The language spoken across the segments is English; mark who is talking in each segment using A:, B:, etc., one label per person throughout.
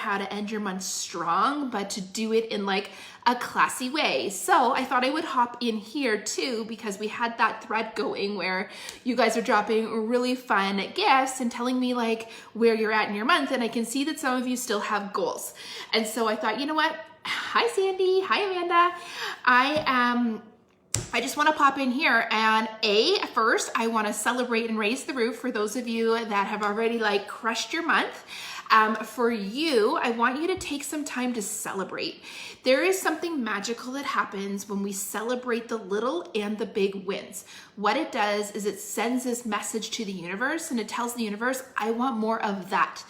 A: how to end your month strong, but to do it in like a classy way. So I thought I would hop in here too, because we had that thread going where you guys are dropping really fun gifts and telling me like where you're at in your month. And I can see that some of you still have goals. And so I thought, you know what? Hi, Sandy. Hi, Amanda. I just want to pop in here and first I want to celebrate and raise the roof for those of you that have already like crushed your month. For you, I want you to take some time to celebrate. There is something magical that happens when we celebrate the little and the big wins. What it does is it sends this message to the universe and it tells the universe, I want more of that.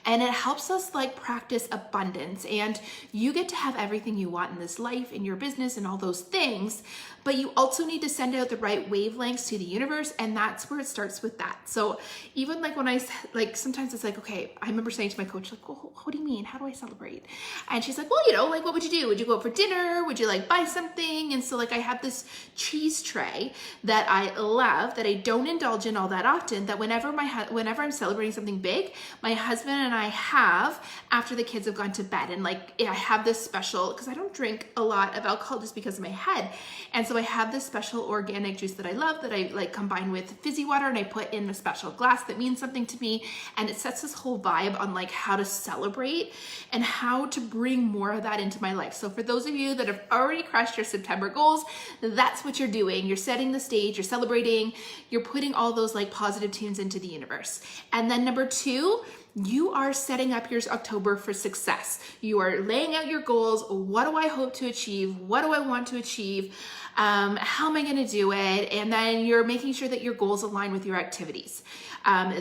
A: And it helps us like practice abundance, and you get to have everything you want in this life, in your business and all those things, but you also need to send out the right wavelengths to the universe, and that's where it starts with that. So even like when I like, sometimes it's like, okay, I remember saying to my coach, like, well, what do you mean? How do I celebrate? And she's like, well, you know, like, what would you do? Would you go out for dinner? Would you like buy something? And so like I have this cheese tray that I love, that I don't indulge in all that often, that whenever I'm celebrating something big, my husband and I have after the kids have gone to bed. And like I have this special, because I don't drink a lot of alcohol just because of my head, and so I have this special organic juice that I love that I like combine with fizzy water, and I put in a special glass that means something to me, and it sets this whole vibe on like how to celebrate and how to bring more of that into my life. So for those of you that have already crushed your September goals, that's what you're doing. You're setting the stage, you're celebrating, you're putting all those like positive tunes into the universe. And then number 2, you are setting up your October for success. You are laying out your goals. What do I hope to achieve? What do I want to achieve? How am I going to do it? And then you're making sure that your goals align with your activities.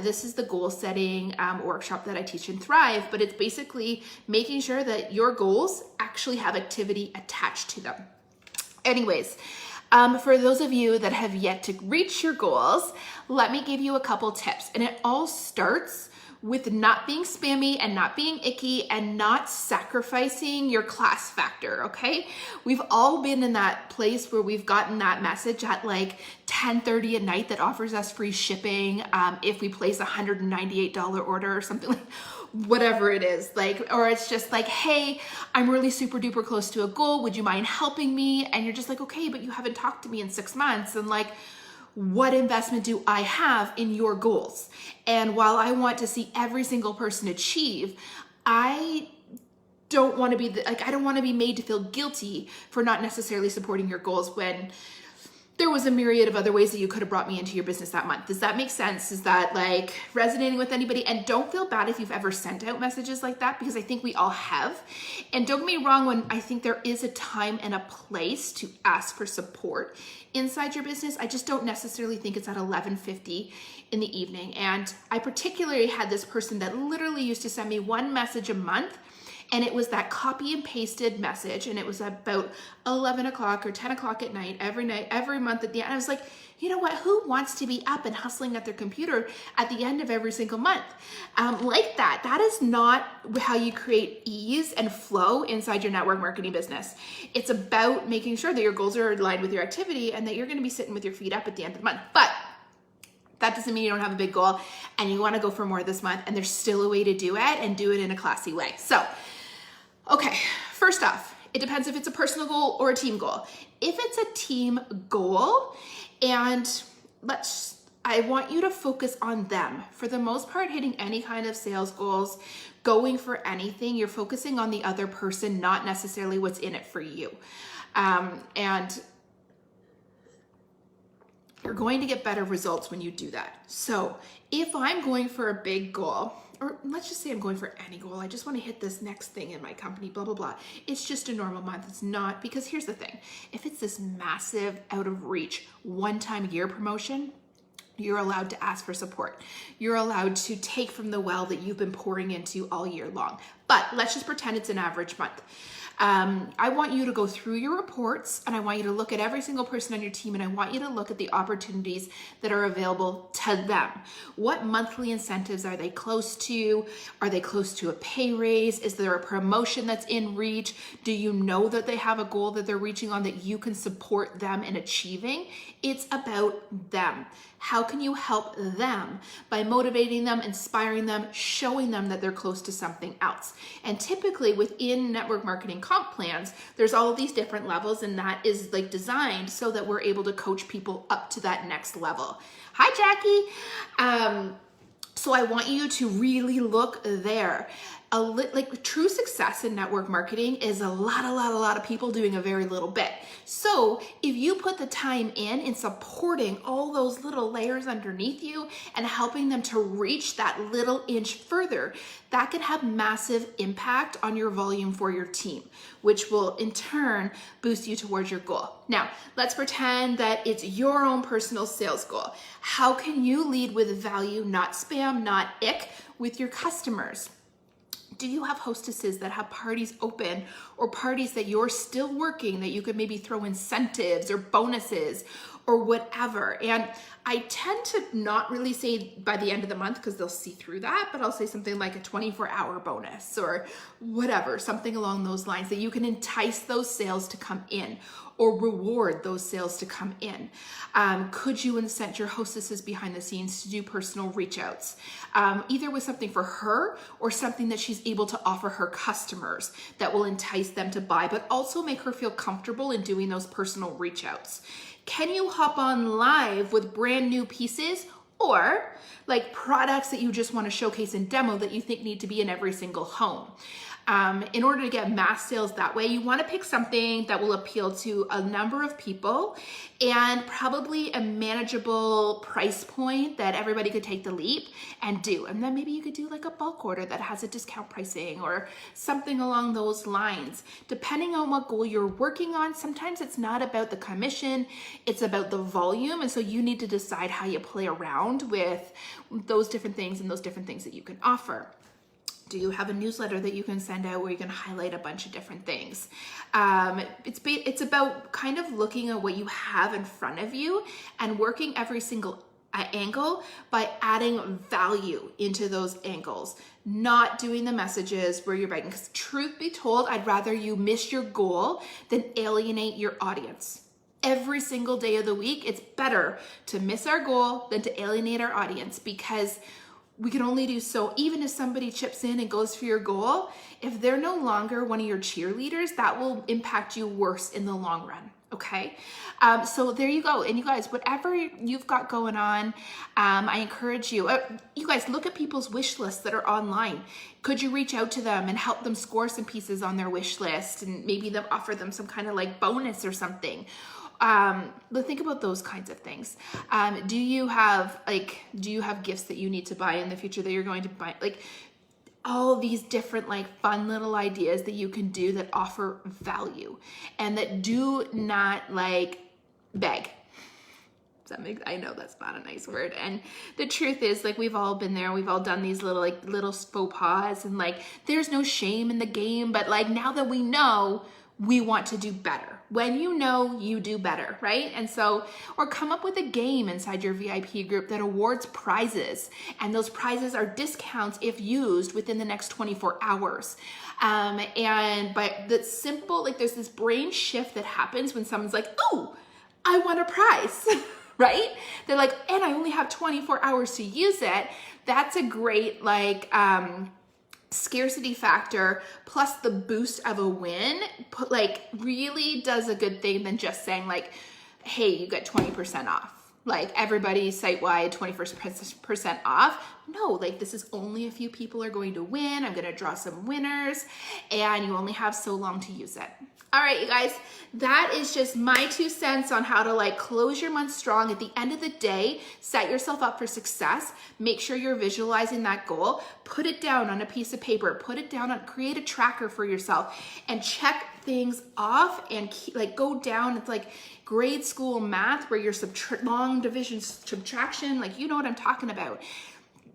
A: This is the goal setting workshop that I teach in Thrive, but it's basically making sure that your goals actually have activity attached to them. Anyways, for those of you that have yet to reach your goals, let me give you a couple tips. And it all starts with not being spammy and not being icky and not sacrificing your class factor, okay? We've all been in that place where we've gotten that message at like 10:30 at night that offers us free shipping if we place a $198 order or something, like whatever it is, like, or it's just like, hey, I'm really super duper close to a goal, would you mind helping me? And you're just like, okay, but you haven't talked to me in 6 months, and like, what investment do I have in your goals? And while I want to see every single person achieve, I don't want to be I don't want to be made to feel guilty for not necessarily supporting your goals when there was a myriad of other ways that you could have brought me into your business that month. Does that make sense? Is that like resonating with anybody? And don't feel bad if you've ever sent out messages like that, because I think we all have. And don't get me wrong, when I think there is a time and a place to ask for support inside your business, I just don't necessarily think it's at 11:50 in the evening. And I particularly had this person that literally used to send me one message a month, and it was that copy and pasted message, and it was about 11 o'clock or 10 o'clock at night, every month at the end. I was like, you know what, who wants to be up and hustling at their computer at the end of every single month? Like that. That is not how you create ease and flow inside your network marketing business. It's about making sure that your goals are aligned with your activity and that you're gonna be sitting with your feet up at the end of the month. But that doesn't mean you don't have a big goal and you wanna go for more this month, and there's still a way to do it, and do it in a classy way. So, okay, first off, it depends if it's a personal goal or a team goal. If it's a team goal, and I want you to focus on them. For the most part, hitting any kind of sales goals, going for anything, you're focusing on the other person, not necessarily what's in it for you. And you're going to get better results when you do that. So if I'm going for a big goal, or let's just say I'm going for any goal, I just want to hit this next thing in my company, blah, blah, blah. It's just a normal month. It's not, because here's the thing. If it's this massive, out of reach, one-time year promotion, you're allowed to ask for support. You're allowed to take from the well that you've been pouring into all year long. But let's just pretend it's an average month. I want you to go through your reports, and I want you to look at every single person on your team, and I want you to look at the opportunities that are available to them. What monthly incentives are they close to? Are they close to a pay raise? Is there a promotion that's in reach? Do you know that they have a goal that they're reaching on that you can support them in achieving? It's about them. How can you help them? By motivating them, inspiring them, showing them that they're close to something else. And typically within network marketing comp plans, there's all of these different levels, and that is like designed so that we're able to coach people up to that next level. Hi, Jackie. So I want you to really look there. Like true success in network marketing is a lot of people doing a very little bit. So if you put the time in supporting all those little layers underneath you and helping them to reach that little inch further, that can have massive impact on your volume for your team, which will in turn boost you towards your goal. Now, let's pretend that it's your own personal sales goal. How can you lead with value, not spam, not ick, with your customers? Do you have hostesses that have parties open, or parties that you're still working that you could maybe throw incentives or bonuses or whatever? And I tend to not really say by the end of the month because they'll see through that, but I'll say something like a 24-hour bonus or whatever, something along those lines that you can entice those sales to come in or reward those sales to come in. Could you incent your hostesses behind the scenes to do personal reach outs, either with something for her or something that she's able to offer her customers that will entice them to buy, but also make her feel comfortable in doing those personal reach outs? Can you hop on live with brand new pieces or like products that you just want to showcase and demo that you think need to be in every single home? In order to get mass sales that way, you want to pick something that will appeal to a number of people and probably a manageable price point that everybody could take the leap and do. And then maybe you could do like a bulk order that has a discount pricing or something along those lines. Depending on what goal you're working on, sometimes it's not about the commission, it's about the volume. And so you need to decide how you play around with those different things and those different things that you can offer. Do you have a newsletter that you can send out where you can highlight a bunch of different things? It's about kind of looking at what you have in front of you and working every single angle by adding value into those angles, not doing the messages where you're begging. Because truth be told, I'd rather you miss your goal than alienate your audience. Every single day of the week, it's better to miss our goal than to alienate our audience, because we can only do so. Even if somebody chips in and goes for your goal, if they're no longer one of your cheerleaders, that will impact you worse in the long run. Okay. So there you go. And you guys, whatever you've got going on, I encourage you, you guys look at people's wish lists that are online. Could you reach out to them and help them score some pieces on their wish list and maybe offer them some kind of like bonus or something? But think about those kinds of things. Do you have gifts that you need to buy in the future that you're going to buy? Like all these different like fun little ideas that you can do that offer value and that do not like beg. I know that's not a nice word. And the truth is, like, we've all been there. We've all done these little faux pas, and like, there's no shame in the game. But like, now that we know, we want to do better. When you know, you do better, right? And so, or come up with a game inside your VIP group that awards prizes. And those prizes are discounts if used within the next 24 hours. But the simple, like, there's this brain shift that happens when someone's like, oh, I want a prize, right? They're like, and I only have 24 hours to use it. That's a great, like, scarcity factor plus the boost of a win, like, really does a good thing than just saying like, hey, you get 20% off. Like, everybody site-wide 20% off. No, like, this is only a few people are going to win. I'm going to draw some winners, and you only have so long to use it. All right, you guys, that is just my 2 cents on how to like close your month strong. At the end of the day, set yourself up for success. Make sure you're visualizing that goal. Put it down on a piece of paper. Put it down on, create a tracker for yourself and check things off and like go down. It's like grade school math where you're long division, subtraction, like, you know what I'm talking about.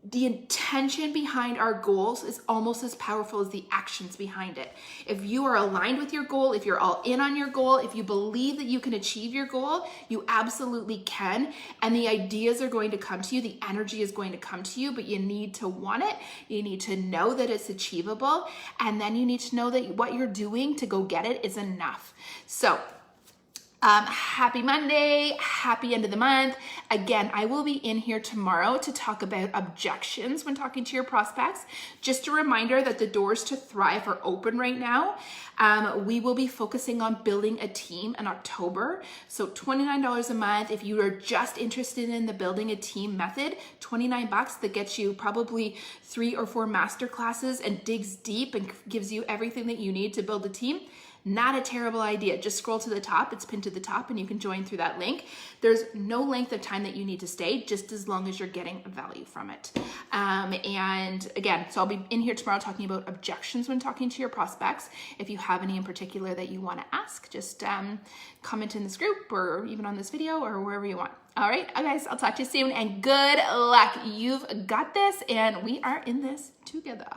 A: The intention behind our goals is almost as powerful as the actions behind it. If you are aligned with your goal, if you're all in on your goal, if you believe that you can achieve your goal, you absolutely can. And the ideas are going to come to you. The energy is going to come to you, but you need to want it. You need to know that it's achievable. And then you need to know that what you're doing to go get it is enough. So Happy Monday, happy end of the month. Again, I will be in here tomorrow to talk about objections when talking to your prospects. Just a reminder that the doors to Thrive are open right now. We will be focusing on building a team in October. So $29 a month. If you are just interested in the building a team method, $29 that gets you probably 3 or 4 master classes and digs deep and gives you everything that you need to build a team. Not a terrible idea. Just scroll to the top. It's pinned to the top and you can join through that link. There's no length of time that you need to stay, just as long as you're getting value from it. And again, so I'll be in here tomorrow talking about objections when talking to your prospects. If you have any in particular that you want to ask, just comment in this group or even on this video or wherever you want. All right, guys, I'll talk to you soon and good luck. You've got this and we are in this together.